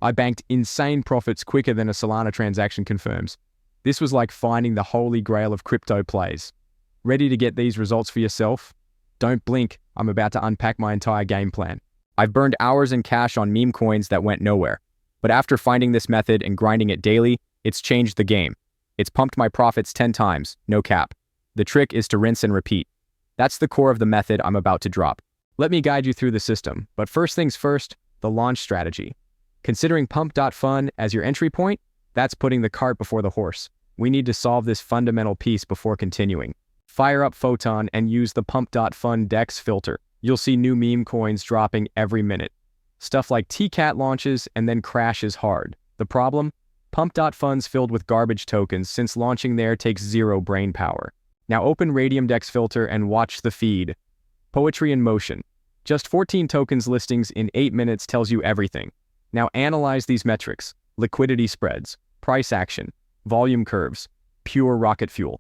I banked insane profits quicker than a Solana transaction confirms. This was like finding the holy grail of crypto plays. Ready to get these results for yourself? Don't blink, I'm about to unpack my entire game plan. I've burned hours in cash on MemeCoins that went nowhere. But after finding this method and grinding it daily, it's changed the game. It's pumped my profits 10 times, no cap. The trick is to rinse and repeat. That's the core of the method I'm about to drop. Let me guide you through the system, but first things first, the launch strategy. Considering pump.fun as your entry point, that's putting the cart before the horse. We need to solve this fundamental piece before continuing. Fire up Photon and use the pump.fun DEX filter. You'll see new meme coins dropping every minute. Stuff like TCAT launches and then crashes hard. The problem? Pump.fun's filled with garbage tokens since launching there takes zero brain power. Now open Radium DEX filter and watch the feed. Poetry in motion. Just 14 tokens listings in 8 minutes tells you everything. Now analyze these metrics. Liquidity spreads, price action, volume curves, pure rocket fuel.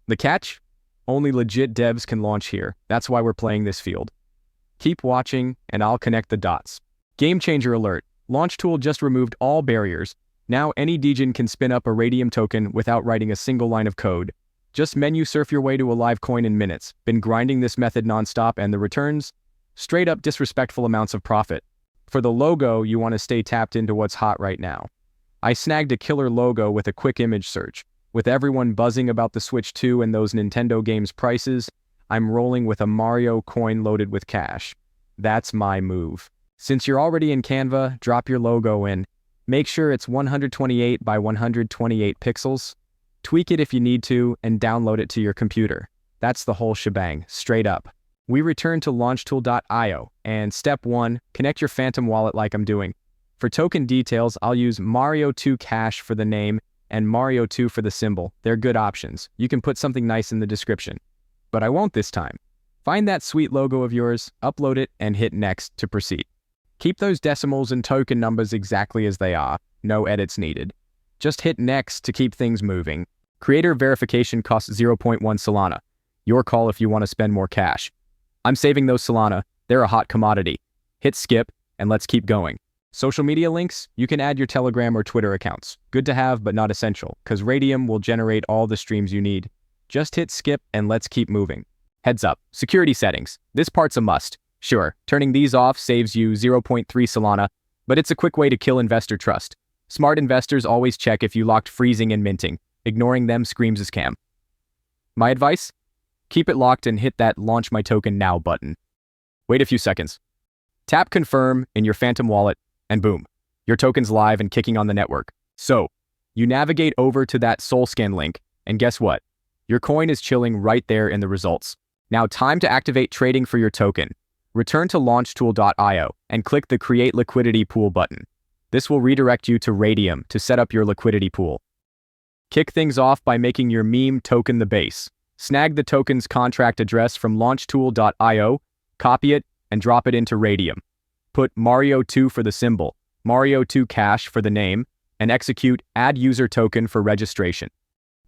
The catch? Only legit devs can launch here. That's why we're playing this field. Keep watching and I'll connect the dots. Game changer alert. LaunchTool just removed all barriers. Now any degen can spin up a Radium token without writing a single line of code. Just menu surf your way to a live coin in minutes. Been grinding this method nonstop and the returns? Straight up disrespectful amounts of profit. For the logo, you want to stay tapped into what's hot right now. I snagged a killer logo with a quick image search. With everyone buzzing about the Switch 2 and those Nintendo games prices, I'm rolling with a Mario coin loaded with cash. That's my move. Since you're already in Canva, drop your logo in. Make sure it's 128 by 128 pixels. Tweak it if you need to, and download it to your computer. That's the whole shebang, straight up. We return to launchtool.io, and step 1, connect your Phantom wallet like I'm doing. For token details, I'll use Mario2 Cash for the name and Mario2 for the symbol. They're good options. You can put something nice in the description. But I won't this time. Find that sweet logo of yours, upload it, and hit next to proceed. Keep those decimals and token numbers exactly as they are. No edits needed. Just hit next to keep things moving. Creator verification costs 0.1 Solana. Your call if you want to spend more cash. I'm saving those Solana. They're a hot commodity. Hit skip, and let's keep going. Social media links? You can add your Telegram or Twitter accounts. Good to have, but not essential, because Radium will generate all the streams you need. Just hit skip, and let's keep moving. Heads up, security settings. This part's a must. Sure, turning these off saves you 0.3 Solana, but it's a quick way to kill investor trust. Smart investors always check if you locked freezing and minting. Ignoring them screams a scam. My advice? Keep it locked and hit that Launch My Token Now button. Wait a few seconds. Tap Confirm in your Phantom wallet, and boom, your token's live and kicking on the network. So, you navigate over to that SolScan link, and guess what? Your coin is chilling right there in the results. Now time to activate trading for your token. Return to launchtool.io and click the Create Liquidity Pool button. This will redirect you to Radium to set up your liquidity pool. Kick things off by making your meme token the base. Snag the token's contract address from launchtool.io, copy it, and drop it into Radium. Put Mario2 for the symbol, Mario2 Cash for the name, and execute Add User Token for registration.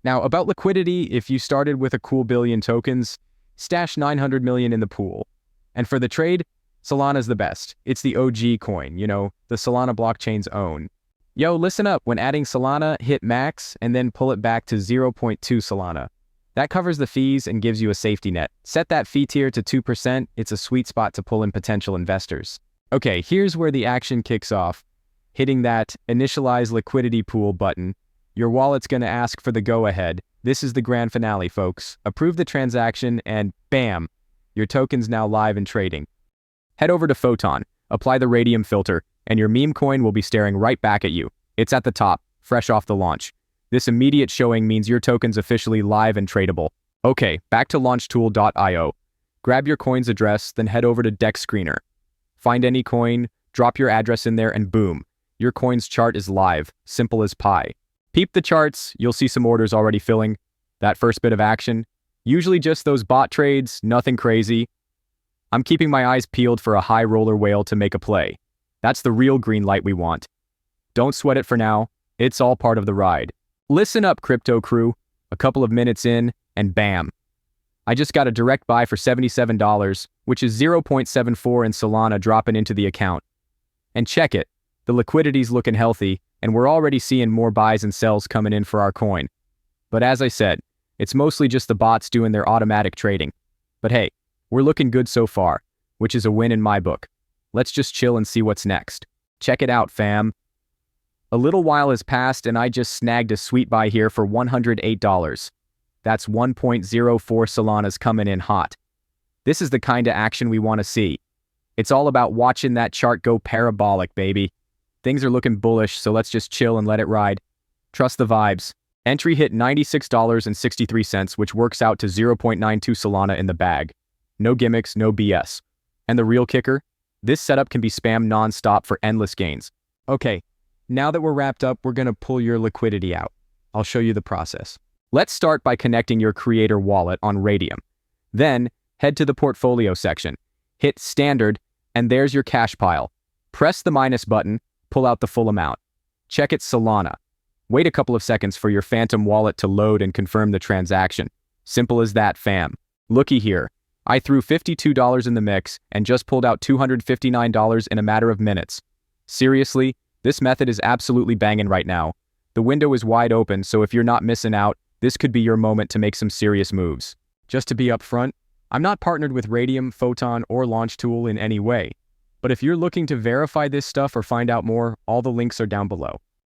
Now, about liquidity, if you started with a cool billion tokens, stash 900 million in the pool. And for the trade, Solana's the best. It's the OG coin, the Solana blockchain's own. Yo, listen up, when adding Solana, hit max and then pull it back to 0.2 Solana. That covers the fees and gives you a safety net. Set that fee tier to 2%, it's a sweet spot to pull in potential investors. Okay, here's where the action kicks off. Hitting that Initialize Liquidity Pool button, your wallet's gonna ask for the go-ahead. This is the grand finale, folks. Approve the transaction and bam, your token's now live and trading. Head over to Photon, apply the Radium filter, and your meme coin will be staring right back at you. It's at the top, fresh off the launch. This immediate showing means your token's officially live and tradable. Okay, back to launchtool.io. Grab your coin's address, then head over to DEX Screener. Find any coin, drop your address in there, and boom, your coin's chart is live, simple as pie. Peep the charts, you'll see some orders already filling. That first bit of action, usually just those bot trades, nothing crazy. I'm keeping my eyes peeled for a high roller whale to make a play. That's the real green light we want. Don't sweat it for now, it's all part of the ride. Listen up, crypto crew. A couple of minutes in, and bam. I just got a direct buy for $77, which is 0.74 in Solana dropping into the account. And check it, The liquidity's looking healthy, and we're already seeing more buys and sells coming in for our coin. But as I said, it's mostly just the bots doing their automatic trading. But hey, we're looking good so far, which is a win in my book. Let's just chill and see what's next. Check it out, fam. A little while has passed and I just snagged a sweet buy here for $108. That's 1.04 Solanas coming in hot. This is the kind of action we want to see. It's all about watching that chart go parabolic, baby. Things are looking bullish, so let's just chill and let it ride. Trust the vibes. Entry hit $96.63, which works out to 0.92 Solana in the bag. No gimmicks, no BS. And the real kicker? This setup can be spammed non-stop for endless gains. Okay, now that we're wrapped up, we're gonna pull your liquidity out. I'll show you the process. Let's start by connecting your creator wallet on Radium. Then, head to the portfolio section. Hit Standard, and there's your cash pile. Press the minus button, pull out the full amount. Check it's Solana. Wait a couple of seconds for your Phantom wallet to load and confirm the transaction. Simple as that, fam. Looky here. I threw $52 in the mix and just pulled out $259 in a matter of minutes. Seriously, this method is absolutely banging right now. The window is wide open, so if you're not missing out, this could be your moment to make some serious moves. Just to be upfront, I'm not partnered with Radium, Photon, or Launchtool in any way. But if you're looking to verify this stuff or find out more, all the links are down below.